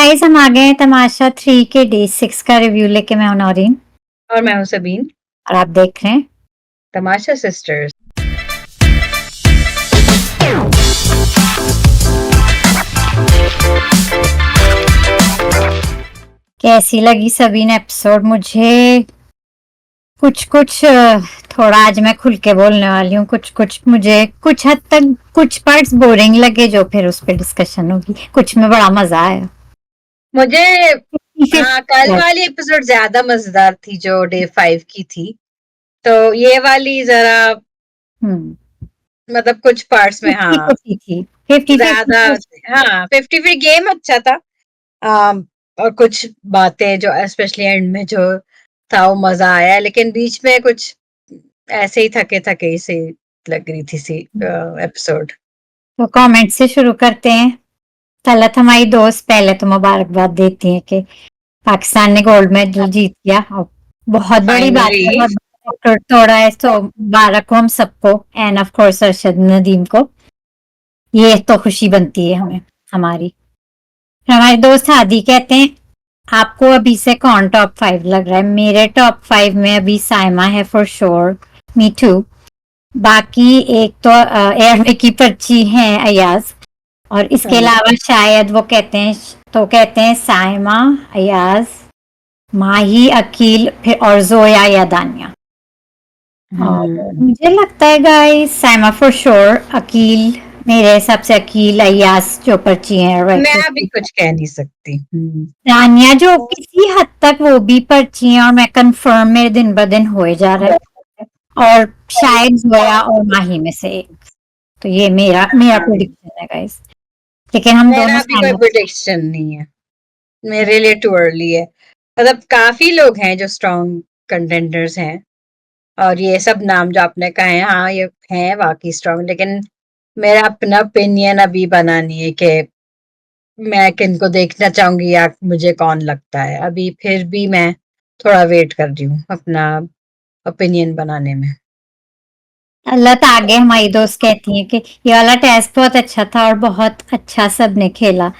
Guys, हम आ गए हैं तमाशा 3 के डे 6 का रिव्यू लेके। मैं हूं नौरीन और मैं हूं सबीन। और आप देख रहे हैं तमाशा सिस्टर्स। कैसी लगी सबीन एपिसोड। मुझे कुछ कुछ थोड़ा आज मैं खुल के बोलने वाली हूँ। कुछ कुछ मुझे कुछ हद तक कुछ पार्ट्स बोरिंग लगे, जो फिर उस पर डिस्कशन होगी। कुछ में बड़ा मजा आया मुझे हाँ, कल फिर। वाली एपिसोड ज्यादा मजेदार थी जो डे 5 की थी। तो ये वाली जरा मतलब कुछ पार्ट्स में 50 हाँ 50 थी, 50 ज्यादा। 50। हाँ 50 फिर गेम अच्छा था। और कुछ बातें जो स्पेशली एंड में जो था वो मजा आया, लेकिन बीच में कुछ ऐसे ही थके थके से लग रही थी सी एपिसोड। तो कमेंट से शुरू करते हैं। तलत हमारी दोस्त पहले तो मुबारकबाद देती है कि पाकिस्तान ने गोल्ड मेडल जीत गया और बहुत बड़ी बात है। फाइनली। बहुत रिकॉर्ड तोड़ा है, तो मुबारक हो हम सबको, end of course Arshad Nadeem को। ये तो खुशी बनती है हमें हमारी। फिर हमारे दोस्त हादी कहते हैं, आपको अभी से कौन टॉप 5 लग रहा है? मेरे टॉप 5 में अभी साइमा है फॉर श्योर, मी टू। बाकी एक तो एयरवे की पर्ची है अयाज, और इसके अलावा शायद वो कहते हैं साइमा, अयाज, माही, अकील, फिर और जोया या दानिया। और मुझे लगता है guys Saima for sure, Aqeel, मेरे हिसाब से अकील, अयास जो पर्ची है मैं अभी कुछ कह नहीं सकती। दानिया जो किसी हद तक वो भी पर्ची है, और मैं कंफर्म मेरे दिन ब दिन होए जा रहा है। और शायद जोया और माही में से एक। तो ये मेरा मेरा प्रेडिक्शन है गाइस, लेकिन हम दोनों मेरा भी कोई प्रेडिक्शन नहीं है, मेरे लिए टू अर्ली है। मतलब काफी लोग हैं जो स्ट्रॉन्ग कंटेंडर्स हैं, और ये सब नाम जो आपने कहे हैं हाँ ये हैं वाकई स्ट्रॉन्ग, लेकिन मेरा अपना ओपिनियन अभी बना नहीं है कि मैं किनको देखना चाहूंगी या मुझे कौन लगता है। अभी फिर भी मैं थोड़ा वेट कर रही हूँ अपना ओपिनियन बनाने में। अल्लाह तो आगे हमारी दोस्त कहती है कि ये वाला टेस्ट बहुत अच्छा था और बहुत अच्छा सबने खेला।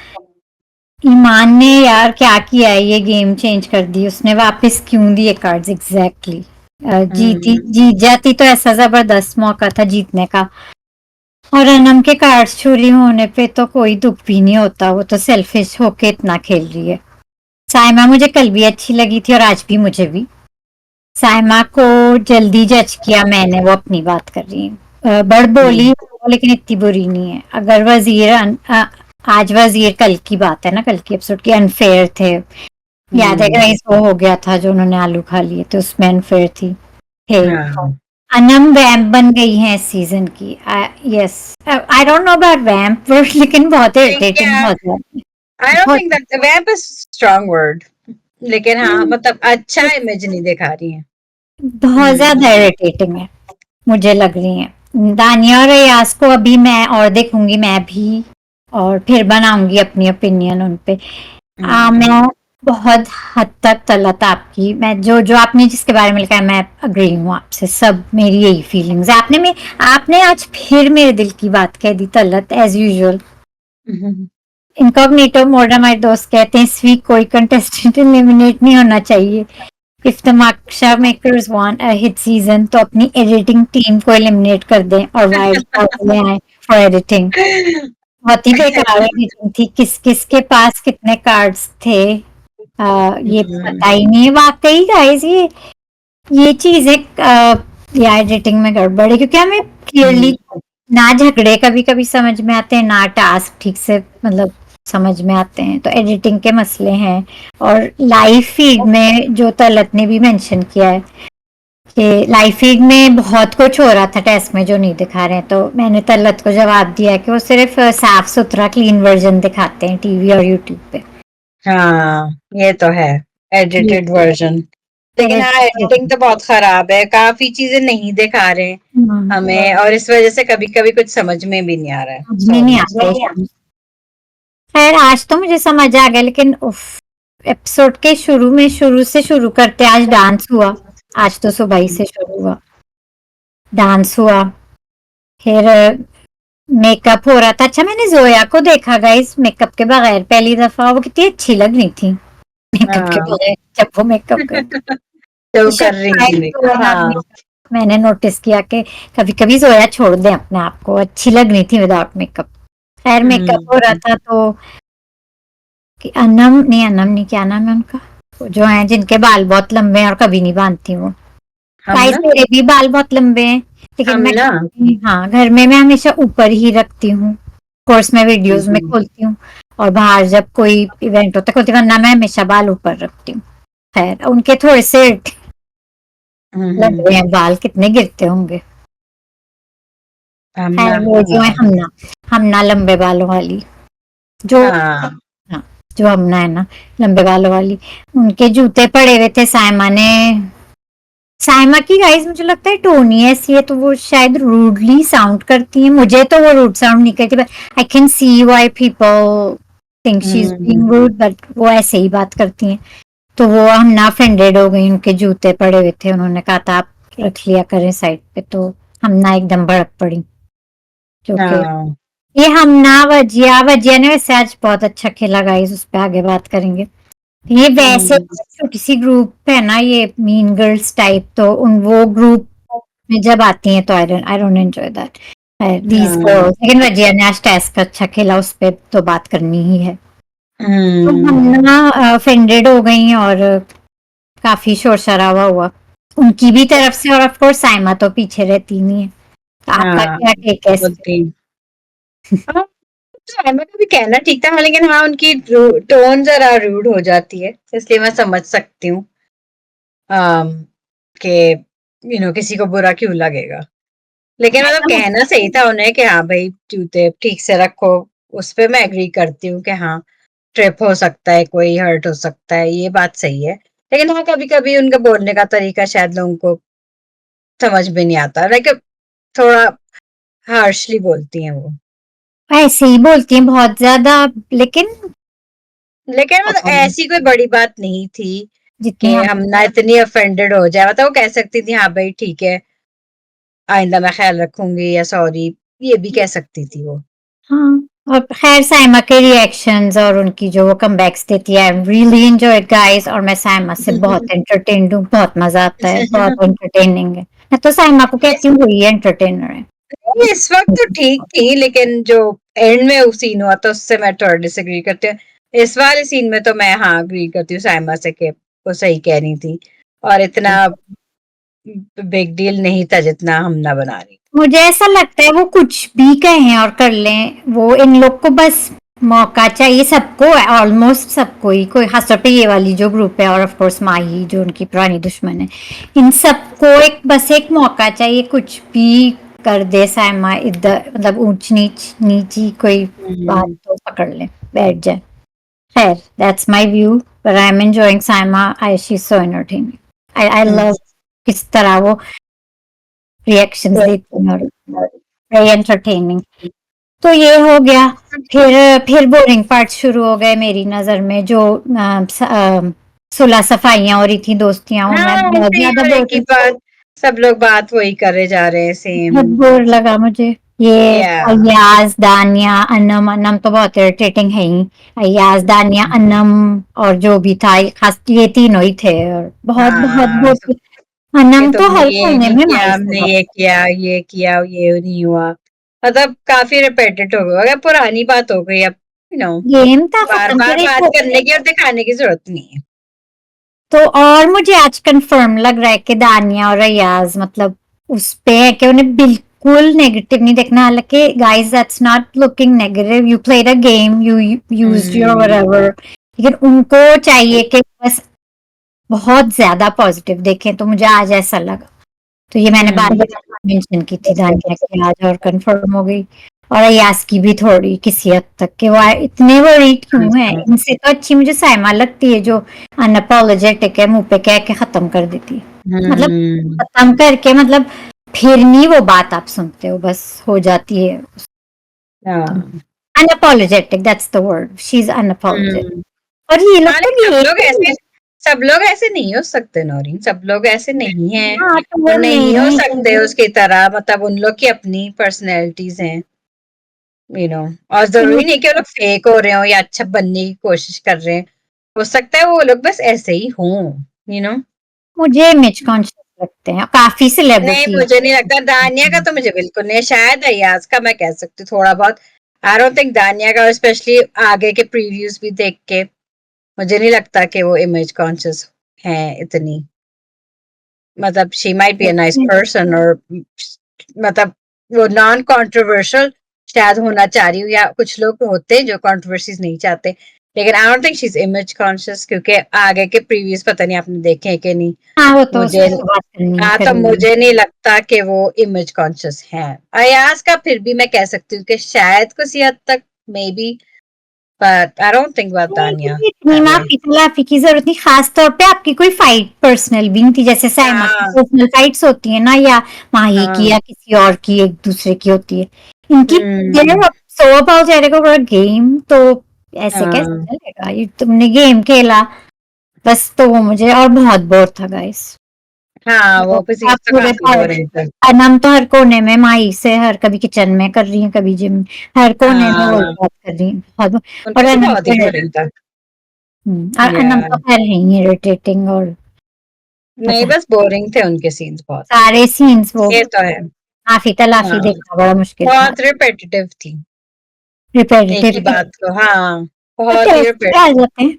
ईमान ने यार क्या किया है, ये गेम चेंज कर दी उसने। वापस क्यों दिए कार्ड्स एग्जैक्टली? जीत जाती तो ऐसा जबरदस्त मौका था जीतने का। और अनम के कार्ड्स चोरी होने पे तो कोई दुख भी नहीं होता, वो तो सेल्फिश होके इतना खेल रही है। साइमा मुझे कल भी अच्छी लगी थी और आज भी मुझे भी। साइमा को जल्दी जज किया मैंने, वो अपनी बात कर रही है। बड़ बोली लेकिन इतनी बुरी नहीं है। अगर आज वजीर, कल की बात है ना, कल की एपिसोड की, अनफेयर थे। याद है गाइस वो हो गया था जो उन्होंने आलू खा लिए थे, उसमें अनफेयर थी। हाँ अनम वैम्प बन गई है इस सीजन की। Yes, I don't know about vamp word, लेकिन बहुत इरिटेटिंग हो जाती आई डोंट बहुत think that vamp is strong word, लेकिन हाँ मतलब अच्छा इमेज नहीं दिखा रही है। बहुत ज्यादा इरिटेटिंग है मुझे लग रही है। दानिया और अयास को अभी मैं और देखूंगी मैं भी, और फिर बनाऊंगी अपनी ओपिनियन उन पे। मैं बहुत हद तक तलत आपकी, मैं जो जो आपने जिसके बारे में लिखा है मैं अग्री हूँ आपसे। सब मेरी यही फीलिंग्स है। आपने आज फिर मेरे दिल की बात कह दी Talat, as usual. Incognito mode हमारे दोस्त कहते हैं इस वीक कोई कंटेस्टेंट एलिमिनेट नहीं होना चाहिए। If Tamasha makers want a hit season तो अपनी एडिटिंग टीम को एलिमिनेट कर दें और वाइल्ड कार्ड ले आए फॉर एडिटिंग। बहुत ही बेकार एडिटिंग थी। किस किस के पास कितने कार्ड्स थे ये पता ही नहीं। वाकई गाइस ये चीज एक या एडिटिंग में गड़बड़ है, क्योंकि हमें क्लियरली ना झगड़े कभी कभी समझ में आते हैं, ना टास्क ठीक से मतलब समझ में आते हैं, तो एडिटिंग के मसले हैं। और लाइव फीड में जो तलत ने भी मेंशन किया है कि लाइव फीड में बहुत कुछ हो रहा था टेस्ट में जो नहीं दिखा रहे हैं, तो मैंने तलत को जवाब दिया कि वो सिर्फ साफ सुथरा क्लीन वर्जन दिखाते हैं टीवी और यूट्यूब पे। हाँ ये तो है, एडिटेड वर्जन। लेकिन हाँ एडिटिंग तो बहुत खराब है, काफी चीजें नहीं दिखा रहे हैं हमें, और इस वजह से कभी कभी कुछ समझ में भी नहीं आ रहा है। समझ में नहीं आता। खैर आज तो मुझे समझ आ गया, लेकिन एपिसोड के शुरू से शुरू करते आज डांस हुआ। आज तो सुबह ही से शुरू हुआ, डांस हुआ। फिर मेकअप हो रहा था। अच्छा, मैंने जोया को देखा गाइस मेकअप के बगैर पहली दफा, वो कितनी अच्छी लग रही थी मेकअप के हाँ बगैर जब वो मेकअप कर तो तो वो कर शायद रही थी शायद मेकअप, जोया हाँ। मैंने नोटिस किया कि कभी कभी जोया छोड़ दें अपने आप को, अच्छी लग रही थी विदाउट मेकअप। खैर मेकअप हो रहा था तो कि अनम नहीं, क्या नाम है उनका, वो जो है जिनके बाल बहुत लंबे हैं और कभी नहीं बांधती वो। हम गाइस ना मेरे भी बाल बहुत लंबे हैं, लेकिन हम मैं ना हाँ घर में मैं हमेशा ऊपर ही रखती हूँ। कोर्स में वीडियोस में हम्म, खोलती हूँ और बाहर जब कोई इवेंट होता है खोलती हूँ, वरना मैं हमेशा बाल ऊपर रखती हूँ। खैर उनके थोड़े से लग रहे हैं बाल, कितने गिरते होंगे। हम खैर ना वो जो है हाँ हमना लंबे बालों वाली जो, हाँ हाँ जो हमना है ना लंबे बालों वाली, उनके जूते पड़े हुए थे सायमा ने। सायमा की गाइस मुझे लगता है टोनी ऐसी है तो वो शायद रूडली साउंड करती है, मुझे तो वो रूड साउंड नहीं करती, but I can see why people think she is hmm, being rude, but वो ऐसे ही बात करती हैं। तो वो हम ना ऑफेंडेड हो गई, उनके जूते पड़े हुए थे, उन्होंने कहा था आप रख लिया करें साइड पे, तो हम ना एकदम भड़क पड़ी। क्योंकि हाँ ये हम ना वजिया वजिया ने वैसे आज बहुत अच्छा खेला गाइस, उस पर आगे बात करेंगे। ये वैसे हम्म, छोटी सी ग्रुप है ना ये मीन गर्ल्स टाइप, तो उन वो ग्रुप में जब आती हैं तो I don't enjoy that these हाँ गर्ल्स। लेकिन वजिया ने आज टास्क अच्छा खेला, उस पर तो बात करनी ही है। तो हम हम्म, ना ऑफेंडेड हो गई और काफी शोर शराबा हुआ उनकी भी तरफ से, और ऑफ कोर्स साइमा तो पीछे रहती नहीं है। तो आपका हाँ क्या टेक है इस पे? बोलती हाँ, तो एमा का भी कहना ठीक था, हाँ, लेकिन हाँ उनकी टोन जरा रूड हो जाती है, इसलिए मैं समझ सकती हूँ अम, कि किसी को बुरा क्यों लगेगा। लेकिन मतलब कहना सही था उन्हें कि हाँ भाई जूते ठीक से रखो, उस पे मैं एग्री करती हूँ कि हाँ ट्रिप हो सकता है, कोई हर्ट हो सकता है, ये बात सही है। लेकिन हाँ कभी कभी उनका बोलने का तरीका शायद लोगों को समझ में नहीं आता, लाइक थोड़ा हार्शली बोलती हैं वो। ऐसे ही बोलती हैं बहुत ज्यादा, लेकिन लेकिन मतलब ऐसी कोई बड़ी बात नहीं थी जितनी कि हम, हम ना इतनी ऑफेंडेड हो जाए, मतलब वो कह सकती थी हाँ भाई ठीक है, आइंदा मैं ख्याल रखूंगी, या सॉरी, ये भी कह सकती थी वो। हाँ। और खैर साइमा के रिएक्शंस और उनकी जो वो कमबैक्स देती है, आई रियली एंजॉय गाइस, और मैं साइमा से बहुत एंटरटेन्ड हूँ, बहुत मजा आता है, बहुत एंटरटेनिंग है। मैं तो साइमा को कहती हूँ वही एंटरटेनर है। इस वक्त तो ठीक थी, लेकिन जो एंड में वो सीन हुआ था उससे मैं थोड़ा डिसएग्री करती हूँ। इस वाले सीन में तो मैं हाँ अग्री करती हूँ साइमा से कि वो सही कह रही थी, और इतना बिग डील नहीं था जितना हम ना बना रही। मुझे ऐसा लगता है वो कुछ भी कहें और कर लें, वो इन लोग को बस मौका चाहिए, सबको है ऑलमोस्ट सबको ही, कोई खासतौर पे ये वाली जो ग्रुप है और ऑफ कोर्स माही जो उनकी पुरानी दुश्मन है, इन सबको एक बस एक मौका चाहिए, कुछ भी कर दे साइमा इधर, मतलब ऊंच नीच नीची कोई बात हम्म, तो पकड़ ले, बैठ जाए। खैर that's my view, but I am enjoying Saima, I she so entertaining, I hmm, love किस तरह वो रिएक्शंस देती हैं और वेरी एंटरटेनिंग। तो ये हो गया। फिर बोरिंग पार्ट शुरू हो गए मेरी नजर में, जो सुलह सफाइयां हो रही थी दोस्तियां, मैं हाँ बहुत उसी ज्यादा और एक ही बोरिंग, बात, सब लोग बात वही करे जा रहे हैं सेम। बहुत बोर लगा मुझे ये। या अय्याज दानिया अनम, अनम तो बहुत इरिटेटिंग है ही, अय्याज दानिया अनम और जो भी था, खास ये तीनों ही थे और बहुत बहुत हाँ, बहुत, कि अनम तो तुमने हल ये करने नहीं में किया, माइस हमने लगा। ये किया, ये नहीं हुआ, मतलब काफी रिपीटेड हो गया, अगर पुरानी बात हो गई अब, गेम था बार खत्म बार करे बात तो। करने की और दिखाने की जरूरत नहीं है। और मुझे आज कंफर्म लग रहा है कि दानिया और अयाज मतलब उस पे है कि उन्हें बिल्कुल नेगेटिव नहीं देखना, हालांकि guys that's not looking negative, you played a game, you used your hmm, whatever, लेकिन उनको चाहिए कि बस बहुत ज्यादा पॉजिटिव देखें, तो मुझे आज ऐसा लगा। तो ये मैंने बात हम्म, मेंशन की थी दानिया की आज, और कंफर्म हो गई। और अयास की भी थोड़ी किसी हद तक कि वो इतने वरीड क्यों है अच्छा, इनसे, तो अच्छी मुझे साइमा लगती है जो अनअपोलोजेटिक है, मुंह पे कह के खत्म कर देती है, मतलब हम्म, खत्म करके, मतलब फिर नहीं वो बात आप सुनते हो, बस हो जाती है। हाँ, unapologetic, that's the word, she is hmm, unapologetic. और ये लोग हाँ, तो लेकिन ये, सब लोग ऐसे नहीं हो सकते नौरीन, सब लोग ऐसे नहीं हैं, हाँ तो और वो नहीं हो नहीं, सकते उसकी तरह, मतलब उन लोग की अपनी पर्सनैलिटीज हैं। और ज़रूरी नहीं कि वो लोग फेक हो रहे हों या अच्छा बनने की कोशिश कर रहे हैं। हो सकता है वो लोग बस ऐसे ही हों, यू नो? मुझे इमेज कॉन्शियस लगते हैं, काफ़ी नहीं, सेलिब्रिटीज़ मुझे नहीं लगता दानिया का तो मुझे बिल्कुल नहीं है, शायद अय्याज़ का मैं कह सकती हूँ थोड़ा बहुत। आई डोंट थिंक दानिया का, स्पेशली आगे के प्रीव्यूज़ भी देख के, मुझे नहीं लगता कि वो इमेज कॉन्शियस हैं इतनी। मतलब she might be a nice person, और मतलब वो नॉन कंट्रोवर्शियल शायद होना चाह रही हूँ, या कुछ लोग होते हैं जो कंट्रोवर्सीज नहीं चाहते, लेकिन I don't think she is image conscious, क्योंकि आगे के प्रीव्यूज पता नहीं आपने देखे हैं कि नहीं। हाँ, वो तो मुझे उसमें तो बात करनी ही हाँ, तो करेंगे। मुझे नहीं लगता कि वो इमेज कॉन्शियस है। अयाज का फिर भी मैं कह सकती हूँ कि शायद कुछ हद तक may be, but I don't think about Tania नहीं, इतनी दैट वे। माफी तलाफी की जरूरत नहीं, खास तौर पे आपकी कोई फाइट पर्सनल भी नहीं थी, जैसे साइमा की हाँ पर्सनल फाइट्स होती है ना, या माही की हाँ। या किसी और की एक दूसरे की होती है, इनकी हम्म। सो अबाउट जाएगा गेम, तो ऐसे कैसे हाँ चलेगा, ये तुमने गेम खेला बस, तो वो मुझे और बहुत बोर था गाइस। हाँ, तो वो आप सीरीज तो पूरे काफी बोरिंग था। अनम तो हर कोने में माही से, हर कभी किचन में कर रही है, कभी जिम, हर कोने में वही हाँ, बात कर रही है बहुत। और उनका तो अनम बहुत ही तो है, बोरिंग था। और अनम तो यार खैर है ही इरिटेटिंग, और नहीं, पता बस बोरिंग थे उनके सीन्स बहुत। सारे सीन्स वो ये तो है। माफी तलाफी हाँ, देखना बड़ा मुश्किल था, बहुत रिपीटेटिव थी। एक रिपेटिटिव ही थे। बात को, हाँ, तो बहुत ही टेस्ट पे आ रिपीटेटिव। जाते हैं,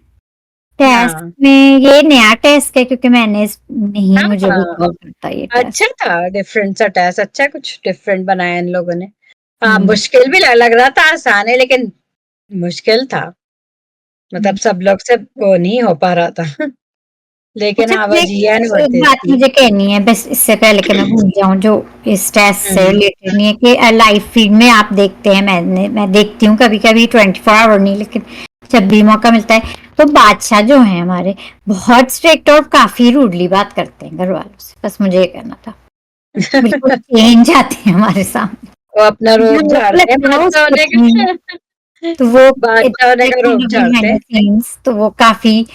टेस्ट हाँ में ये नया टेस्ट है, क्योंकि मैंने नहीं, मुझे भी हाँ, कॉल करता ये अच्छा टेस्ट। था, डिफरेंट सा टेस्ट, अच्छा कुछ डिफरेंट बनाया इन लोगों ने। हाँ, हम्म, मुश्किल भी लग रहा था, आसान है लेकिन मुश्किल था। मतलब हम्म। सब लोग से वो नहीं हो पा रहा था। लेकिन अच्छा, हाँ, मुझे वजिया ने एक वर्थ बात थी। मुझे कहनी है बस, इससे पहले कि मैं भूल जाऊं, जो इस टेस्ट से हम्म। रिलेटेड नहीं है, कि लाइव फीड में आप देखते हैं, मैं देखती हूँ कभी कभी, 24 आवर नहीं, लेकिन जब भी मौका मिलता है, तो बादशाह जो है हमारे, बहुत स्ट्रिक्ट और काफी रूडली बात करते हैं घर वालों से, बस मुझे ये कहना था, बिल्कुल चेंज आते हैं हमारे सामने। वो अपना रोब मुझे झाड़ते हैं लगता है वो बादशाह होने script का। तो वो बादशाह होने का रोब झाड़ते बिहाइंड हैं। द सीन्स तो वो काफी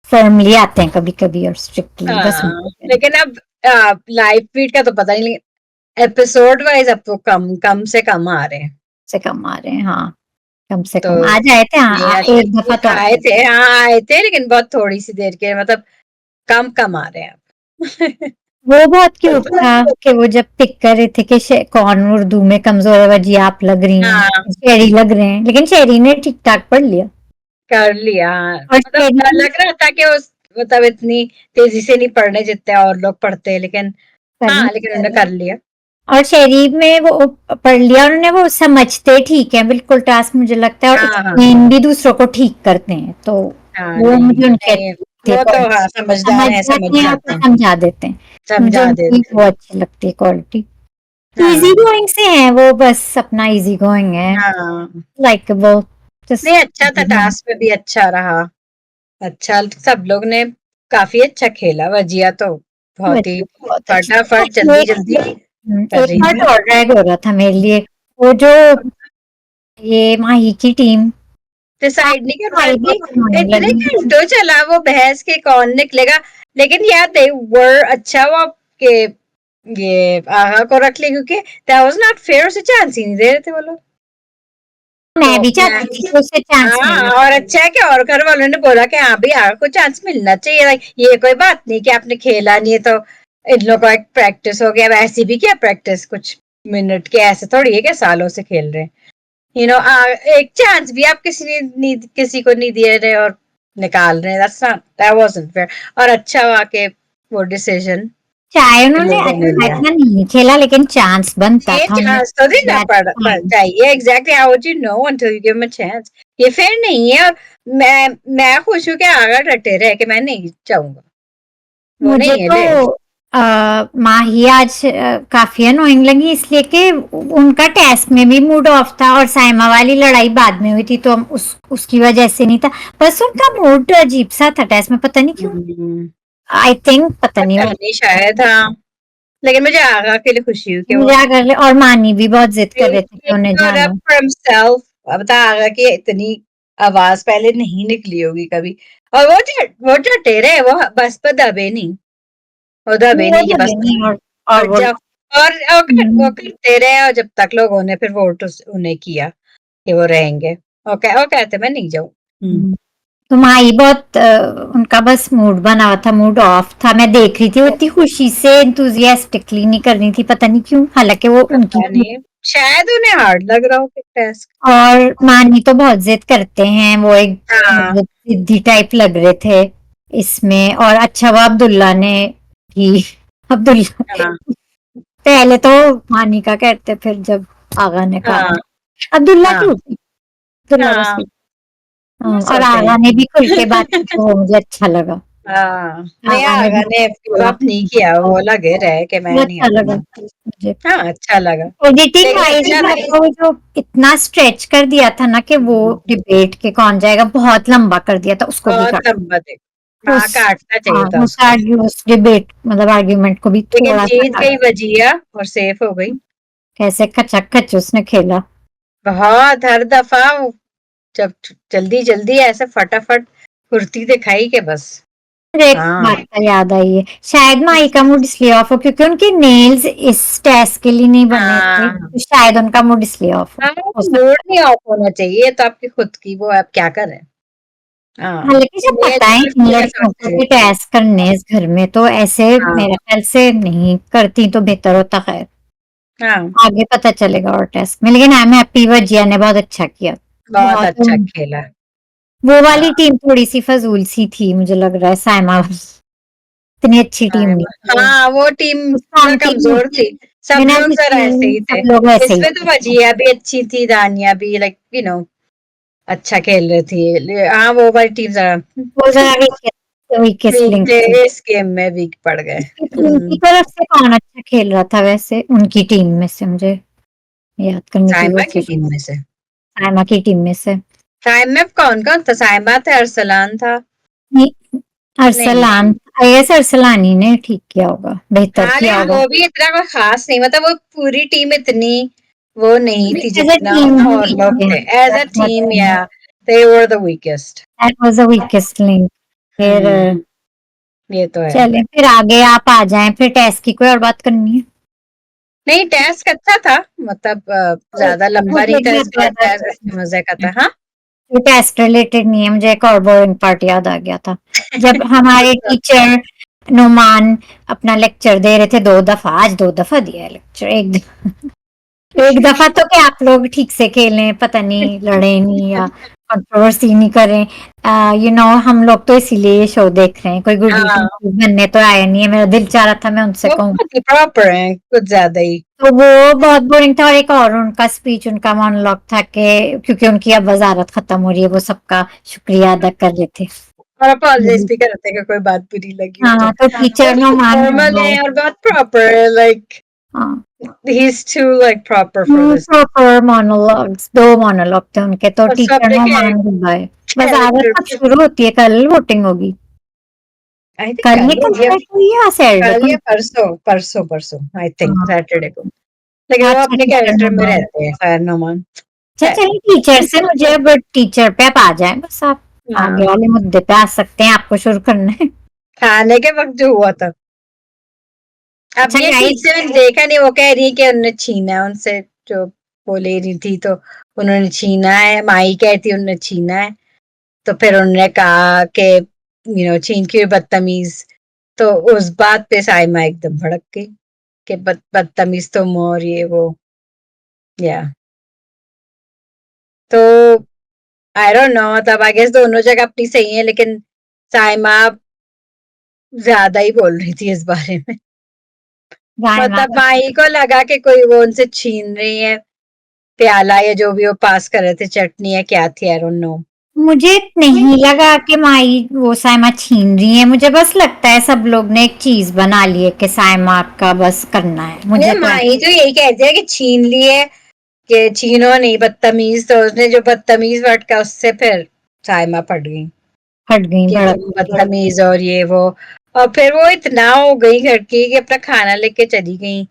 फर्मली आते हैं कभी कभी, और स्ट्रिक्टली, बस हाँ, लेकिन अब लाइव फीड का तो पता नहीं, लेकिन एपिसोड वाइज अब तो कम कम से कम आ रहे हैं। से कम आ रहे हैं, हाँ, कम से तो कम आज आए थे, हाँ, ये एक ये दफा तो आए आए थे, थे। हाँ आए थे, लेकिन बहुत थोड़ी सी देर के, मतलब कम कम आ रहे हैं अब। वो बहुत क्यूट था कि वो जब पिक कर रहे थे कि कौन उर्दू में कमजोर है, वजी आप लग रही हैं, हाँ, शेरी लग रहे हैं, लेकिन शेरी ने ठीक ठाक पढ़ लिया, कर लिया। और मतलब शेरी लग रहा था कि उस मतलब इतनी तेजी से नहीं पढ़ने जितने और लोग पढ़ते हैं, लेकिन कर हाँ, ली, लेकिन उन्होंने कर लिया। और शेरी में वो पढ़ लिया उन्होंने, वो समझते ठीक है बिल्कुल टास्क, मुझे लगता है, और हाँ हाँ एक्सप्लेन भी दूसरों को ठीक करते हैं, तो हाँ, वो नहीं मुझे उनके नहीं, अच्छे थे वो तो हाँ, क्वालिटी, समझदार समझ है, समझ जाते हैं जाते तो हैं, समझा देते हैं, मुझे समझा उनकी देते वो हैं। अच्छी लगती है क्वालिटी, इजी हाँ गोइंग से है वो, बस अपना इजी गोइंग है, हाँ, लाइकेबल, नहीं जस्ट अच्छा था, टास्क में भी अच्छा रहा। अच्छा, सब लोग ने काफी अच्छा खेला, वजिया तो बहुत ही बहुत अच्छी। फटाफट ये जल्दी जल्दी कर एक रही बार थी। और ड्रैग हो रहा था मेरे लिए, वो जो ये माही की टीम, डिसाइड नहीं कर पा रही सारी थी, बहुत annoying इतने लगी। घंटों चला वो बहस के कौन निकलेगा, लेकिन यार दे वर अच्छा हुआ कि ये आगा को रख लिया, क्योंकि दैट वाज नॉट फेयर, उसे चांस ही नहीं दे रहे थे वो लोग। मैं तो भी मैं चाहती थी कि उसे चांस हाँ, मिले। और अच्छा है कि और घर वालों ने बोला कि हाँ भाई आगा को चांस मिलना चाहिए, लाइक ये कोई बात नहीं कि आपने खेला नहीं है तो इन लोगों का एक प्रैक्टिस हो गया, वैसे भी क्या प्रैक्टिस कुछ मिनट के, ऐसे थोड़ी है कि सालों से खेल रहे हैं। एक चांस भी आप किसी को नहीं दे रहे और निकाल रहे हैं, दैट वाजंट फेयर। और अच्छा हुआ कि वो डिसीजन चाहे इन उन्होंने लोगों ने अच्छा लिया। इतना नहीं खेला, लेकिन चांस बनता ये था उन्हें। चांस तो देना That's fine. चाहिए, exactly, how would you know until you give them a chance। ये फेयर नहीं है, और मैं खुश हूँ कि आगा डटे रहे कि मैं नहीं चाहूंगा, वो मुझे नहीं है तो ले। माही आज काफी अनोइंग लगी, इसलिए कि उनका टेस्ट में भी मूड ऑफ था, और साइमा वाली लड़ाई बाद में हुई थी, तो हम उसकी वजह से नहीं था, बस उनका मूड अजीब सा था टेस्ट में, पता नहीं क्यों, हम्म, आई थिंक पता नहीं पता वो, नहीं शायद, हाँ, लेकिन मुझे आगा के लिए खुशी हुई कि वो मुझे कर ले, और मानी भी बहुत जिद कर रहे थे कि उन्हें stood up जाना। for himself। अब बता आगा कि इतनी आवाज पहले नहीं निकली होगी कभी, और वो डटे रहे, वो बस पर दबे नहीं, वो दबे वो नहीं कि बस दबे नहीं, और हट वो जाओ, और वो करते रहे, और जब तक लोगों ने फिर वोट उन्हें किया, कि वो रहेंगे और कहते मैं नहीं जाऊँ। तो माई बहुत उनका बस मूड बना हुआ था, मूड ऑफ था। मैं देख रही थी वो इतनी खुशी से एंथुजियास्टिकली नहीं कर रही थी, पता नहीं क्यों, हालांकि वो उनकी पता नहीं, शायद उन्हें हार्ड लग रहा हो कि टेस्ट। और मानी तो बहुत जिद करते हैं, वो एक हाँ, मतलब जिद्दी टाइप लग रहे थे इसमें। और अच्छा वो अब्दुल्ला ने भी अब्दुल्ला हाँ, पहले तो मानी का कहते, फिर जब आगा ने कहा हाँ, अब्दुल्ला हाँ, क्यों, अब्दुल्ला बस। हाँ, इट्स और ओके। आगा ने भी खुल के बात की तो वो मुझे अच्छा लगा। हाँ, नहीं आगा ने आगा भी ने गिव बोला, अप नहीं किया, वो लगे रहे कि मैं वो नहीं अच्छा लगा हटूँगा। मुझे। हाँ, अच्छा लगा। एडिटिंग लेकिन वाइज अच्छा भी नहीं, आपको वो जो इतना स्ट्रेच कर दिया था ना कि वो डिबेट के कौन जाएगा, बहुत लंबा कर दिया था उसको भी बहुत काट लंबा थे। हाँ, उस काटना चाहिए हाँ था उस उसको। उस डिबेट मतलब आर्ग्यूमेंट को भी लेकिन थोड़ा सा जीत काट। गई वजीरा और सेफ हो गई। कैसे खचाखच उसने खेला। बहुत हर दफ़ा वो जब जल्दी-जल्दी ऐसे फटाफट फुर्ती दिखाई कि बस। मुझे एक हाँ, बात का याद आई है, शायद माई का मूड इसलिए ऑफ हो क्योंकि उनके नेल्स इस टेस्ट के लिए नहीं बने थे, हाँ, तो शायद उनका मूड इसलिए ऑफ हाँ, हो मूड सकता है। नहीं ऑफ होना चाहिए, ये तो आपकी खुद की वो आप क्या करें। हाँ, हालांकि जब ये पता है इन ये लड़कियों को सोचिए। भी टेस्ट करने हैं इस घर में, तो ऐसे हाँ, मेरे ख्याल से नहीं करती तो बेहतर होता। खैर हाँ, आगे पता चलेगा और टेस्ट में, लेकिन आई एम हैप्पी वजिया ने बहुत अच्छा किया। बहुत बहुत अच्छा खेला। वो वाली हाँ, टीम थोड़ी सी फजूल सी थी, मुझे लग रहा है साइमा इतनी अच्छी टीम नहीं थी। हाँ, वो टीम स्ट्रॉन्ग टीम कमज़ोर थी। सब विनर लोग की ज़रा ऐसे टीम ही थे। सब लोग ऐसे ही इसमें तो थे। वजीहा भी अच्छी थी, दानिया भी लाइक अच्छा खेल रही थी। हाँ, वो वाली टीम ज़रा वो जरा वीकेस्ट वीक लिंक थे, थी। इस गेम में वीक पड़ गए। उसकी टीम की तरफ से कौन अच्छा खेल रहा था वैसे उनकी टीम में से, मुझे याद करने की साइमा की कोशिश। टीम में से। साइमा की टीम में से साइम में कौन-कौन था? साइमा था, अरसलान था। नहीं, नहीं, अरसलान आईएस अरसलानी ने ठीक किया होगा, बेहतर हाँ, किया लेकिन होगा। वो भी इतना कोई ख़ास नहीं, मतलब वो पूरी टीम इतनी वो नहीं थी एज अ जितना टीम ही और वीक लोग थे, थे। एज़ अ टीम या they were the weakest. That was the weakest link. फिर हुँ, ये तो है। चलें, फिर आगे आप आ जाएं, फिर टेस्ट की कोई और बात करनी है। नहीं, टास्क अच्छा था, मतलब ज़्यादा लंबा नहीं मुझे था, भी इस बार ज्यादा टास्क मज़े का था। हाँ? वो टेस्ट रिलेटेड नहीं है, मुझे एक और बोरिंग पार्ट याद आ गया था। जब हमारे टीचर नुमान अपना लेक्चर दे रहे थे, 2 दफा, आज 2 दफा दिया है लेक्चर। एक दफा तो क्या आप लोग ठीक से खेलें, पता नहीं लड़े नहीं या कंट्रोवर्सी नहीं करें। हम लोग तो इसीलिए ये शो देख रहे हैं, कोई गुड हाँ, बनने तो आया नहीं है। मेरा दिल चाह रहा था मैं उनसे वो कहूँ। बहुत ही प्रॉपर हैं, कुछ ज़्यादा ही। तो वो बहुत बोरिंग था। और एक और उनका स्पीच, उनका मोनोलॉग था कि क्योंकि उनकी अब वजारत खत्म हो रही है, वो सबका शुक्रिया अदा कर रहे थे। और अपोलोजाइज़ भी करते हैं कि कोई बात बुरी लगी हो तो। हाँ तो हाँ, वो टीचर बहुत नुमान फॉर्मल है और बहुत प्रॉपर है, लाइक हाँ he is to like proper for this. Proper monologues, 2 monologue थे उनके। तो और टीचर सबने नुमान गए। वजारत कैरेक्टर कब शुरू होती है? कल वोटिंग होगी। आई थिंक कल ही कल या कंप्लीट हुई है या सैटरडे कल को? या परसों आई थिंक हाँ सैटरडे को। लेकिन वो अच्छा अपने टीचर कैरेक्टर में नुमान। रहते हैं खैर नुमान। अच्छा है। चलिए, टीचर से मुझे अब टीचर पे आप आ जाएं, बस आप आगे हाँ, वाले मुद्दे पे आ सकते हैं, आपको शुरू करना है। खाने के वक़्त जो हुआ था। अब अच्छा ये ठीक गाइस, से मैंने देखा नहीं, वो कह रही है कि उन्होंने छीना है उनसे, जो वो ले रही थी तो उन्होंने छीना है, माई कहती है उन्होंने छीना है। तो फिर उन्होंने कहा कि छीन के बदतमीज़। तो उस बात पे साइमा एकदम भड़क गई कि बदतमीज़ तुम और ये वो या तो आई डोंट नो, मतलब आई गेस दोनों जगह अपनी सही है, लेकिन साइमा ज़्यादा ही बोल रही थी इस बारे में। गायमा मतलब माई को लगा कि कोई वो उनसे छीन रही है प्याला या जो भी वो पास कर रहे थे, चटनी या क्या थी, आई डोंट नो। मुझे नहीं लगा कि माई वो साइमा छीन रही है, मुझे बस लगता है सब लोग ने एक चीज बना ली है कि साइमा का बस करना है, ये मुझे तो माई तो यही कहती है कि छीन लिए, कि छीनो नहीं बदतमीज, तो उसने जो बदतमीज वर्ड का उससे फिर साइमा पड़ गई फट गई कि भड़क तुम के। बदतमीज और ये वो। और फिर वो इतना हो गई घर की कि अपना खाना लेके चली गई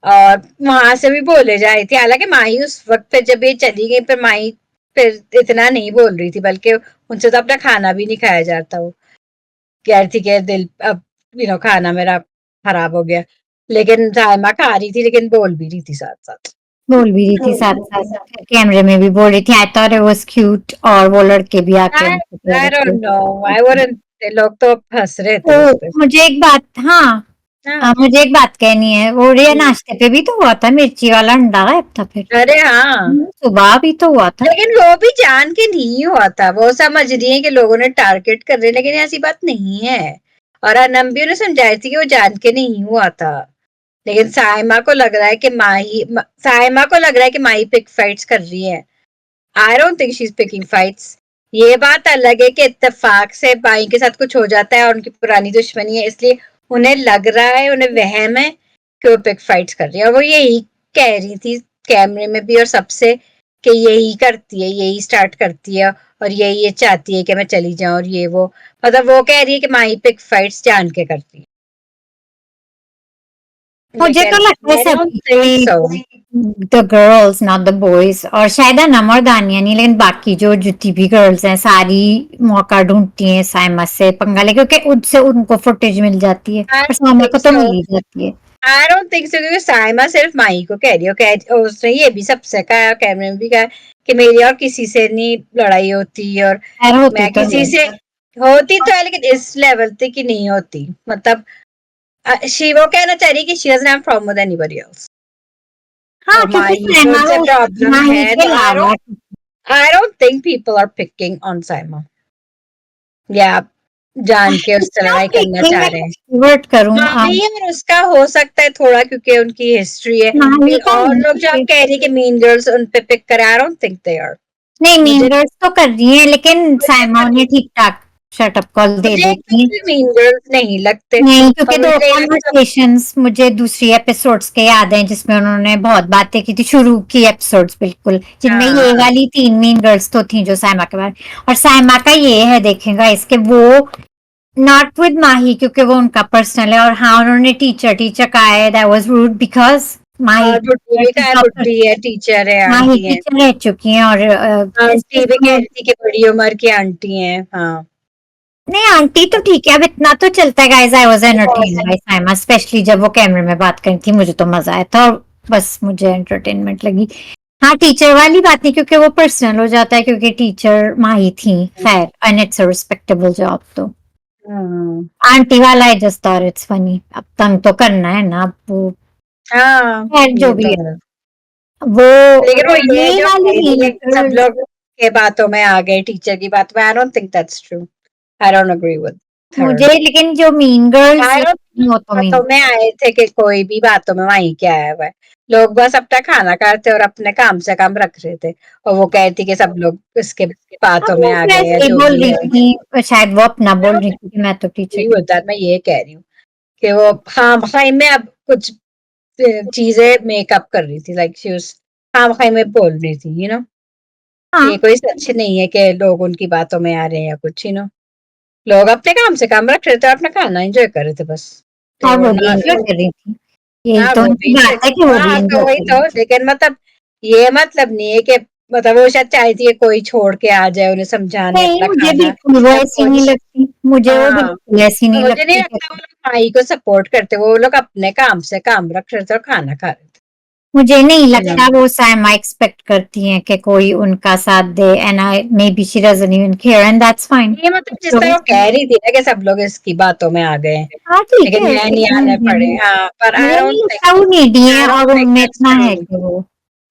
और वहां से भी बोले जा रही थी। हालांकि माही उस वक्त पे जब ये चली गई, फिर माही फिर इतना नहीं बोल रही थी, बल्कि उनसे तो अपना खाना भी नहीं खाया जाता। वो कह रही थी कि दिल अब खाना मेरा खराब हो गया। लेकिन साइमा खा रही थी, लेकिन बोल भी रही थी साथ साथ। बोल भी रही थी साथ साथ, कैमरे में भी बोल रही थी, I thought it was cute, और वो लड़के भी आके आई उनको कह आई रहे डोंट नो, आई थे। वुडंट, लोग तो हंस रहे थे उस तो पे। मुझे एक बात, हाँ, हाँ। मुझे एक बात कहनी है, वो ये हम्म। नाश्ते पे भी तो हुआ था, मिर्ची वाला अंडा गायब था फिर। अरे हाँ, सुबह भी तो हुआ था। लेकिन वो भी जान के नहीं हुआ था, वो समझ रही है कि लोगों ने टारगेट कर रहे हैं, लेकिन ऐसी बात नहीं है। और अनम भी उन्हें समझाई थी कि वो जान के नहीं हुआ था। लेकिन साइमा को लग रहा है कि साइमा को लग रहा है कि माही पिक फाइट्स कर रही है। आई don't think she is picking fights. ये बात अलग है कि इत्तेफाक से माही के साथ कुछ हो जाता है और उनकी पुरानी दुश्मनी है, इसलिए उन्हें लग रहा है, उन्हें वहम है कि वो पिक फाइट्स कर रही है, और वो यही कह रही थी कैमरे में भी और सबसे, कि यही करती है, यही स्टार्ट करती है, और यही ये चाहती है कि मैं चली जाऊं, और ये वो, मतलब वो कह रही है कि माही पिक फाइट्स जान के करती है, मुझे तो लेकिन लगता है आई डोंट सभी think so. The girls not the boys, और शायद अनम और दानिया नहीं, लेकिन बाकी जो जितनी भी गर्ल्स हैं सारी मौका ढूंढती हैं साइमा से पंगा ले, क्योंकि उससे उनको फुटेज मिल जाती है, आई और डोंट साइमा थिंक को तो सो, मिल ही जाती है। आई डोंट थिंक सो, क्योंकि साइमा सिर्फ माही को कह रही हो, उसने ये भी सबसे कहा, कैमरे में भी कहा कि मेरी और किसी से नहीं लड़ाई होती, और खैर होती मैं तो किसी है। से होती तो है, लेकिन इस लेवल तक की नहीं होती, मतलब शी वो कहना चाह रही है कि she doesn't have problem with anybody else, हाँ, और क्योंकि माही को साइमा उनसे वो प्रॉब्लम माही है, के तो अलावा, I don't think people are picking on Saima, या जान के उससे लड़ाई करना चाह रहे हैं। वर्ट करूं, माही और उसका हो सकता है थोड़ा, क्योंकि उनकी हिस्ट्री है, माही लेकिन का और लोग जो आप नहीं, कह रही है कि मीन गर्ल्स उन पे पिक करे, I don't think they are. नहीं मीन मुझे गर्ल्स तो कर रही है, लेकिन मुझे साइमा उन्हें ठीक ठाक शटअप कॉल दे मुझे देती एकदम है। भी मीन गर्ल्स नहीं लगते, नहीं, क्योंकि और दो मुझे याद है कॉन्वर्सेशंस मुझे दूसरी एपिसोड्स के याद हैं जिसमें उन्होंने बहुत बातें की थी, शुरू की एपिसोड्स बिल्कुल, जिनमें ये हाँ, वाली 3 मीन गर्ल्स तो थी जो साइमा के बारे, और साइमा का ये है देखेगा इसके, वो नॉट विद माही क्योंकि वो उनका पर्सनल है, और हाँ उन्होंने टीचर टीचर कहा है, दैट वाज रूड बिकॉज माही और बुड्ढी भी कहा है, बुड्ढी है, टीचर है, माही आंटी है। टीचर रह चुकी हैं, और आंटी भी कह रही थी कि बड़ी उम्र की आंटी हैं, हाँ। नहीं आंटी तो ठीक है, अब इतना तो चलता है guys, I was entertained by Saima, specially जब वो कैमरे में बात करी थी, मुझे तो मजा आया था, और बस मुझे एंटरटेनमेंट लगी। हाँ, टीचर वाली बात नहीं, क्योंकि वो पर्सनल हो जाता है, क्योंकि टीचर माही थी, खैर, and it's a respectable job, तो हाँ, आंटी वाला है जस्ट, और इट्स फनी, अब तंग तो करना है ना, अब वो हाँ, खैर जो ये भी तो है, है। वो लेकिन वो ये ये जो वाली कह रही है कि सब मीन, लोग के बातों में आ गए, टीचर की बात में, I don't think that's true, I don't agree with her. मुझे लेकिन जो mean girls, I don't think वो तो मीन, बातों में आए थे कि कोई भी बातों में वहीं क्या आया हुआ है। लोग बस अपना खाना खाते और अपने काम से काम रख रहे थे, और वो कहती कि सब लोग इसके हाँ, बातों में वो आ गए या वैसे जो बोल भी रही है। थी, शायद वो अपना आई बोल डोंट रही थी कि मैं तो टीचर एग्री की, विद दैट, मैं ये कह रही हूँ कि वो, हाँ भाई में अब कुछ चीजें मेकअप कर रही थी, लाइक शी वाज, हाँ भाई में बोल रही थी, हाँ, ये कोई सच नहीं है कि लोग उनकी बातों में आ रहे हैं या कुछ, लोग अपने काम से काम रख रहे थे, अपना खाना एंजॉय कर रहे थे बस। they और were वो भी not, एंजॉय कर रही थी, यही हाँ तो वो उनकी भी बात है कि वो भी हाँ तो एंजॉय वही कर तो, रही थी। लेकिन मतलब ये मतलब नहीं है कि, मतलब वो शायद चाहती है कोई छोड़ के आ जाए उन्हें समझाने नहीं, अपना मुझे खाना, बिल्कुल वो या ऐसी कोई, नहीं लगती, मुझे वो हाँ, बिल्कुल ऐसी तो नहीं मुझे नहीं लगती। लगता वो लोग भाई को सपोर्ट करते, वो लोग अपने काम से काम रख रहे थे और खाना खा रहे मुझे नहीं थे, लगता वो साइमा एक्सपेक्ट करती हैं कि कोई उनका साथ दे, and I may be she doesn't even care, and that's fine. ये मतलब जिस तरह वो कह रही थी ना कि सब लोग इसकी बातों में आ गए हैं, हाँ ठीक लेकिन है, मैं नहीं आने पड़े, हाँ, पर मुझे नहीं लगता वो नीडी है, आई डोंट और थिंक उनमें दैट्स इतना है ट्रू, कि वो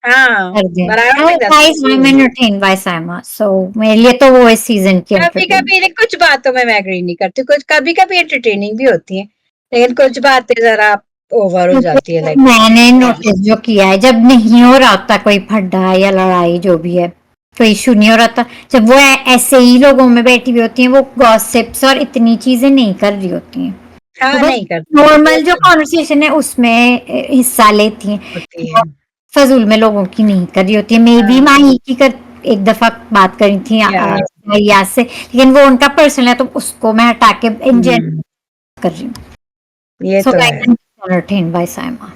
हाँ, कर दें। but I don't think that's guys, I am true. Entertained by Saima, so मेरे लिए तो वो इस सीजन की कभी एंटरटेन। कभी कुछ बातों में मैं एग्री नहीं करती, कुछ कभी कभी एंटरटेनिंग भी होती है, लेकिन कुछ बातें जरा ओवर हो जाती है, लाइक, मैंने नोटिस जो किया है, जब नहीं हो रहा होता कोई फड्डा या लड़ाई जो भी है, कोई इशू नहीं हो रहा था, जब वो ऐसे ही लोगों में बैठी हुई होती हैं, वो गॉसिप्स और इतनी चीजें नहीं कर रही होती हैं, वो हाँ बस नहीं करती, ये नॉर्मल जो तो कॉन्वर्सेशन है उसमें हिस्सा लेती हैं, होती है, फजूल में लोगों की नहीं कर रही होती है। मे बी हाँ, माही की कर एक दफा बात करी थी या, याद से, लेकिन वो उनका पर्सनल है, तो उसको मैं हटा के इंजन हम्म, कर रही हूँ। ये सो तो है, लाइक एंटरटेन बाय साइमा,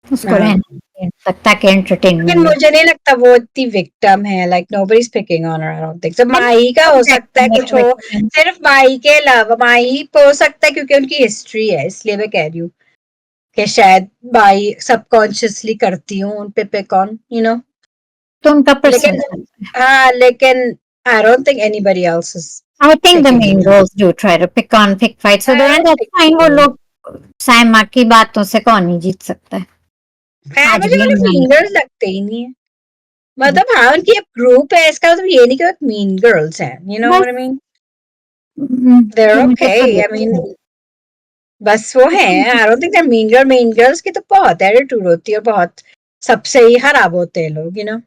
उसको हाँ, रहना चाहिए, लगता है कि लेकिन एंटरटेनमेंट है। मुझे नहीं लगता वो इतनी विक्टिम है, like nobody is picking on her, I don't think so, Mahi का हो सकता है कुछ हो, सिर्फ माही के अलावा, माही हो सकता है क्योंकि उनकी हिस्ट्री है, इसलिए मैं कह रही हूँ कि शायद बाई सबकॉन्शियसली करती हूँ उन पे पिक ऑन, यू नो। तो उनका लेकिन पर्सनल हाँ, लेकिन I don't think anybody else is I think the picking main me. girls do try to pick on, pick fight. So I then don't that's think fine. वो सो। लोग साइमा की बातों से कौन नहीं जीत सकता है। आज मुझे भी वो लोग हमने मीन गर्ल्स लगते ही नहीं है। मतलब हाँ, उनकी एक ग्रुप है, इसका मतलब ये नहीं कि वो मीन गर्ल्स हैं, यू नो बस what I mean. They are मुझे ओके, तो आई मीन बस वो हैं। I don't think mean girl. Mean girls की तो बहुत एटीट्यूड होती है और बहुत सबसे ही खराब होते हैं लोग, you know.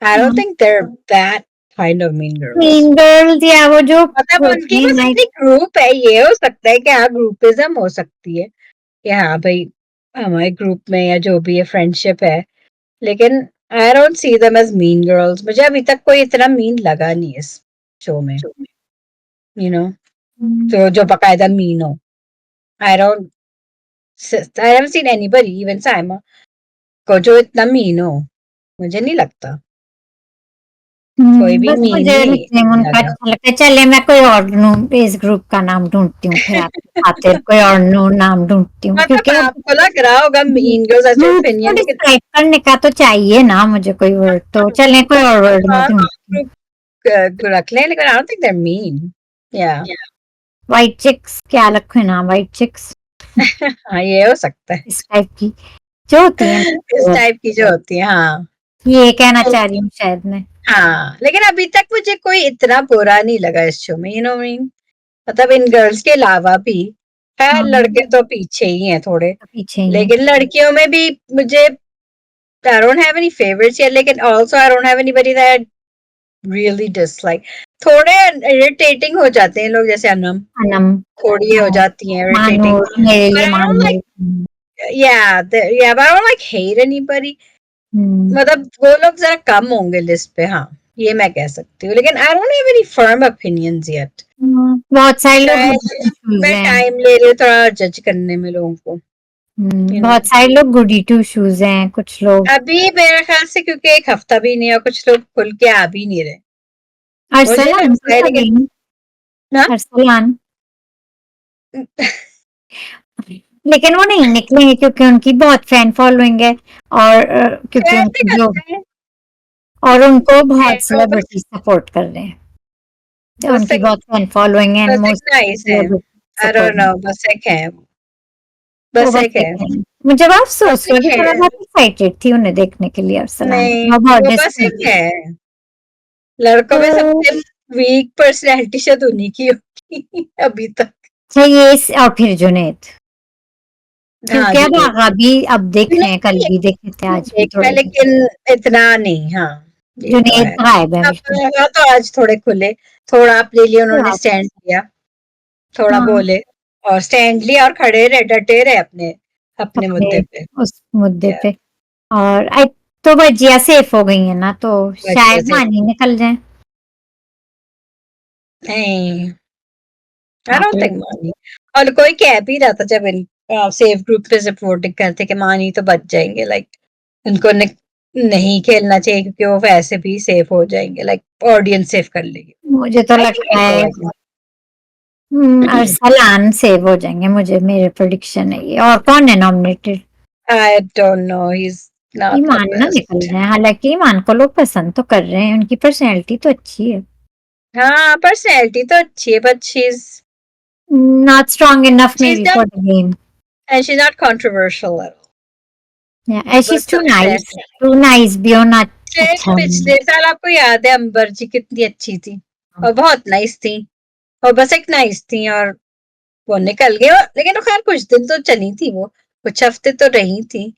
I don't think there that kind of mean girls. Mean girls या वो जो मतलब होती उनकी है बस लाइक अपनी ग्रुप है, ये हो सकता है कि हाँ ग्रुपिज्म हो सकती है कि हाँ भाई हमारे ग्रुप में या जो भी है फ्रेंडशिप है, लेकिन I don't see them as mean girls. मुझे अभी तक कोई इतना मीन लगा नहीं इस शो में, यू नो, तो जो बकायदा मीन हो। I don't I haven't seen anybody even Saima को जो इतना मीन हो। मुझे नहीं लगता कोई भी बस मीन मुझे नहीं निकनेम उनका लगा। अच्छा लगता है। चलिए मैं कोई और इस ग्रुप का नाम ढूंढती हूँ, फिर आपकी खातिर कोई और नाम ढूंढती हूँ, मतलब क्योंकि अब आपको लग रहा होगा मीन गर्ल्स ऐसे ग्रुप को ओपिनियन, लेकिन डिस्क्राइब करने का तो चाहिए ना मुझे कोई वर्ड, तो चलें कोई और वर्ड में हाँ ढूंढती हूँ। रख लें, लेकिन I don't think they are mean. या व्हाइट चिक्स क्या रखूं नाम, व्हाइट चिक्स हाँ, ये हो सकता है। इस टाइप की जो होती है। इस टाइप की जो होती है, हाँ। ये कहना चाह रही हूँ शायद मैं। हाँ, लेकिन अभी तक मुझे कोई इतना बुरा नहीं लगा इस शो में, यू नो मीन। मतलब इन गर्ल्स के अलावा भी है, हाँ लड़के तो पीछे ही हैं थोड़े, तो पीछे ही है। लेकिन लड़कियों में भी मुझे I don't have any favourites yet, लेकिन also I don't have anybody that really dislike. थोड़े इरिटेटिंग हो जाते हैं लोग, जैसे अनम अनम, थोड़ी ये हो हाँ, जाती हैं इरिटेटिंग। मानूर, मेरे बट लिए आई डोंट मानूर। लाइक, या but I don't like hate anybody. Hmm, मतलब वो लोग जरा कम होंगे लिस्ट पे, हाँ, ये मैं कह सकती हूँ, लेकिन I don't have any firm opinions yet. बहुत सारे लोग शायद गुडी टू शूज मैं हैं। टाइम ले रही हूँ थोड़ा जज करने में लोगों को, यू नो। बहुत सारे लोग गुडी टू शूज हैं, कुछ लोग अभी मेरे ख्याल से क्योंकि एक हफ्ता भी नहीं है, कुछ लोग खुल के आ भी नहीं रहे, मुझे अरसलान लगता है, लेकिन ना अरसलान, लेकिन वो नहीं निकलेंगे क्योंकि उनकी बहुत फैन फॉलोइंग है, और क्योंकि कैसे उनकी जो, करते हैं। और उनको बहुत वो बस सेलिब्रिटी सपोर्ट कर रहे हैं, तो बस उनकी एक बहुत फैन फॉलोइंग है एंड बस एक मोस्ट नाइस है। Celebrity I don't support. No, बस एक है, वो बस बस एक है, एक है। मुझे बहुत बस अफसोस हुआ एक क्योंकि मैं है। बहुत एक्साइटेड थी उन्हें देखने के लिए, अरसलान को नहीं, मैं बहुत वो बस एक डिसअपॉइंटेड। है। लड़कों में तो सबसे वीक पर्सनैलिटी शायद उन्हीं की होगी अभी तक। चाहिए और फिर जुनैद, हाँ, क्योंकि अब जुनैद आगा भी अब देख रहे हैं, कल जुनैद भी देखे थे, आज भी देखा है, थोड़े दिन। लेकिन इतना नहीं, हाँ, ये तो जुनैद है। गायब है अब अभी तो। तो आज थोड़े खुले, थोड़ा अपने लिए उन्होंने स्टैंड लिया, थोड़ा हाँ, बोले और स्टैंड लिया और खड़े रहे, डटे रहे अपने अपने अपने मुद्दे पे। उस मुद्दे या पे। और आई तो भजिया सेफ हो गई है ना, तो वजह शायद से मानी निकल जाए। नहीं, आई आप डोंट थिंक लोग मानी। और कोई कह भी रहा था जब इन सेफ ग्रुप पे से वोटिंग करते कि मानी तो बच जाएंगे, लाइक उनको नहीं खेलना चाहिए क्योंकि वो वैसे भी सेफ हो जाएंगे, लाइक ऑडियंस सेफ कर लेगी। मुझे तो आई थिंक लगता इट है वाज। अरसलान सेव हो जाएंगे, मुझे मेरे प्रेडिक्शन है ये। और कौन है nominated? I don't know, he is not the ईमान ना निकल बेस्ट। जाए, हालांकि ईमान को लोग पसंद तो कर रहे हैं, उनकी पर्सनैलिटी तो अच्छी है। हाँ, पर्सनैलिटी तो अच्छी है, but not strong enough she may is be not for the game. And she is not controversial at all. And she बस इज टू सबसे नाइस, टू नाइस भी होना अच्छा पिछले साल आपको याद है अंबर जी कितनी अच्छी थी और बहुत नाइस थी, और बस एक नाइस थी और वो निकल गए। लेकिन वो खैर कुछ दिन तो चली थी, वो कुछ हफ्ते तो रही थी,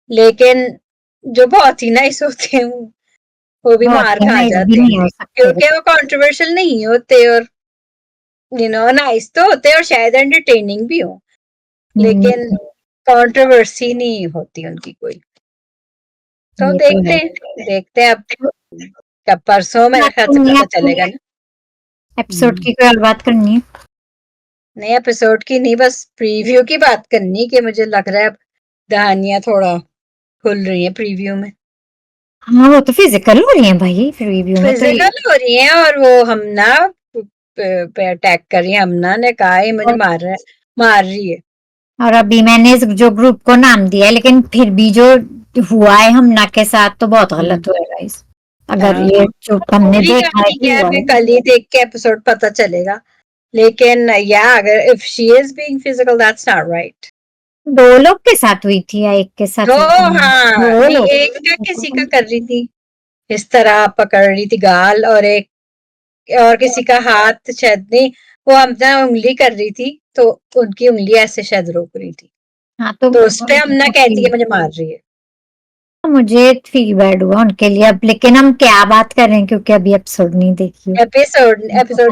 लेकिन जो बहुत ही नाइस होते हैं वो भी बहुत मार है, खा नाइस भी जाते हैं नहीं हो सकते वो। क्योंकि वो कंट्रोवर्शियल नहीं होते, और यू नो नाइस तो होते हैं और शायद एंटरटेनिंग भी हो, हम्म, लेकिन कंट्रोवर्सी नहीं होती उनकी कोई। तो ये तो देखते है। हैं, देखते हैं अब कब परसों मेरे बात ख्याल से करनी है पता आपको, चलेगा ना। एपिसोड की कोई और बात करनी है? नए एपिसोड की नहीं, बस प्रीव्यू की बात करनी कि मुझे लग रहा है अब कहानियां थोड़ा खुल रही हैं प्रीव्यू में। हाँ वो तो फिजिकल हो रही है भाई, रिव्यू में तो ये फिजिकल हो रही हैं और वो हमना पे अटैक कर रही है, हमना ने कहा ये मुझे मार रहा है, मार रही है। और अभी मैंने इस जो ग्रुप को नाम दिया है, लेकिन फिर भी जो हुआ है हमना के साथ तो बहुत गलत हुआ है गाइस। अगर हाँ, ये जो हमने मेरी देखा है कहानी कि क्या है, हुआ अभी है। कल ही देख के एपिसोड पता चलेगा। लेकिन या अगर if she is being physical that's not right. दो लोग के साथ हुई थी या एक के साथ तो हुई थी? हाँ, दो नहीं लोग। एक का किसी का कर रही थी, इस तरह पकड़ रही थी गाल, और एक और किसी का हाथ शायद, नहीं वो अपना उंगली कर रही थी, तो उनकी उंगली ऐसे शायद रोक रही थी, हाँ तो तो उस पे हमने कहती है मुझे मार रही है। मुझे फील बैड हुआ उनके लिए अब, लेकिन हम क्या बात करें क्योंकि अभी एपिसोड नहीं देखी है। एपिसोड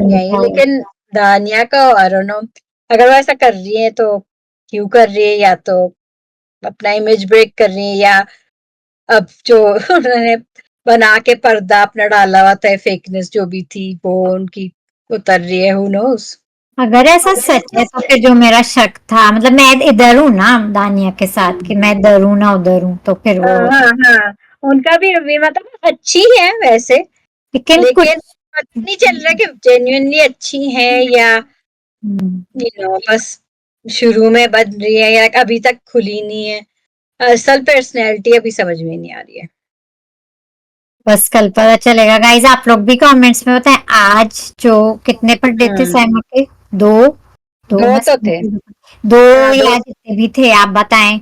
नहीं आई है, लेकिन दानिया का आई डोंट नो, अगर वो ऐसा कर रही है तो क्यों कर रही है, या तो अपना इमेज ब्रेक कर रही है, या अब जो उन्होंने बना के पर्दा अपना डाला हुआ था, फेकनेस जो भी थी वो उनकी उतर रही है, हु नोस। अगर ऐसा सच है तो फिर जो मेरा शक था, मतलब मैं इधर हूँ ना दानिया के साथ कि मैं इधर हूँ ना उधर हूँ, तो फिर वो हाँ हाँ, उनका भी मतलब अच्छी है वैसे, लेकिन कुछ लेकिन पता नहीं चल रहा कि जेन्युइनली अच्छी है, या बस शुरू में बन रही है, या अभी तक खुली नहीं है, असल पर्सनैलिटी अभी समझ में नहीं आ रही है। बस कल पता चलेगा गाइज। आप लोग भी कमेंट्स में बताएं आज जो कितने बर्थडे थे हम्म, सैमा के। दो दो दो मैं तो थे। दो हाँ, दो। या जितने भी थे आप बताएं।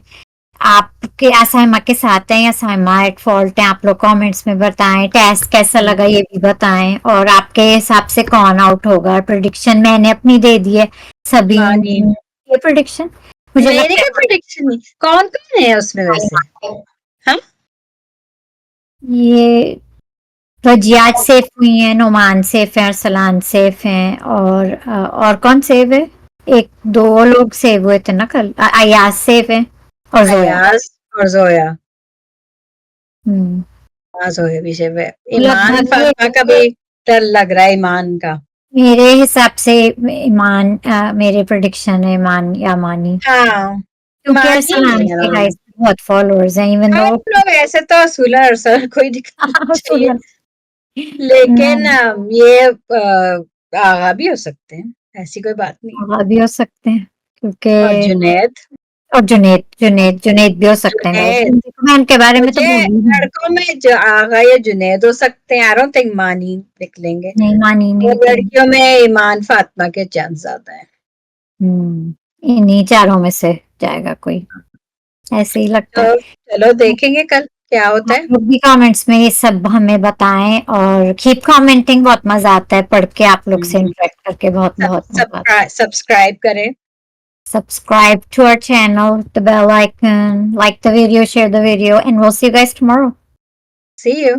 आपके असाइमा के साथ हैं या साइमा एट फॉल्ट है, आप लोग कमेंट्स में बताएं। टेस्ट कैसा लगा ये भी बताएं, और आपके हिसाब से कौन आउट होगा। प्रिडिक्शन मैंने अपनी दे दी है सभी। मानी, ये प्रिडिक्शन मुझे मेरी लगता क्या प्रिडिक्शन नहीं, कौन कौन है उसमें वैसे? है हाँ, ये रजियाज सेफ हुई हैं, नोमान सेफ है, अरसलान सेफ हैं, और कौन सेफ है? एक दो लोग सेव हुए थे ना कल। अयाज सेफ है और जोया। अयाज और जोया। हम्म हाँ, जोया भी सेफ है। ईमान लगभग फातिमा का भी डर लग रहा है, ईमान का। मेरे हिसाब से ईमान, मेरे प्रिडिक्शन है ईमान या मानी, हाँ, क्योंकि मानी अरसलान है। के गाइस बहुत फॉलोअर्स हैं इवन हाँ, दो। हम लोग ऐसे तो असूला अरसल कोई दिक्कत नहीं चाहिए, लेकिन नहीं, ये आगा भी हो सकते हैं, ऐसी कोई बात नहीं है। आगा भी हो सकते हैं और क्योंकि, जुनैद, और जुनेद जुनेद जुनेद भी हो सकते हैं गाइस। जुनैद मैं उनके बारे में तो मुझे बोल ही नहीं। लड़कों में जो आगा या जुनैद हो सकते हैं, आई डोंट थिंक मानी निकलेंगे। नहीं मानी नहीं और निकलेंगे। लड़कियों में ईमान फातिमा के चांस ज्यादा है। इन्हीं चारों में से जाएगा कोई, ऐसे ही लगता तो है। चलो देखेंगे कल क्या होता आप है। लोग भी कमेंट्स में ये सब हमें बताएं, और कीप कमेंटिंग, बहुत मजा आता है पढ़ के, आप लोग से हम्म, इंटरेक्ट करके बहुत बहुत मजा आता है। सब्सक्राइब करें। Subscribe to our channel, hit the bell icon, like the video, share the video, and we'll see you guys tomorrow. See you.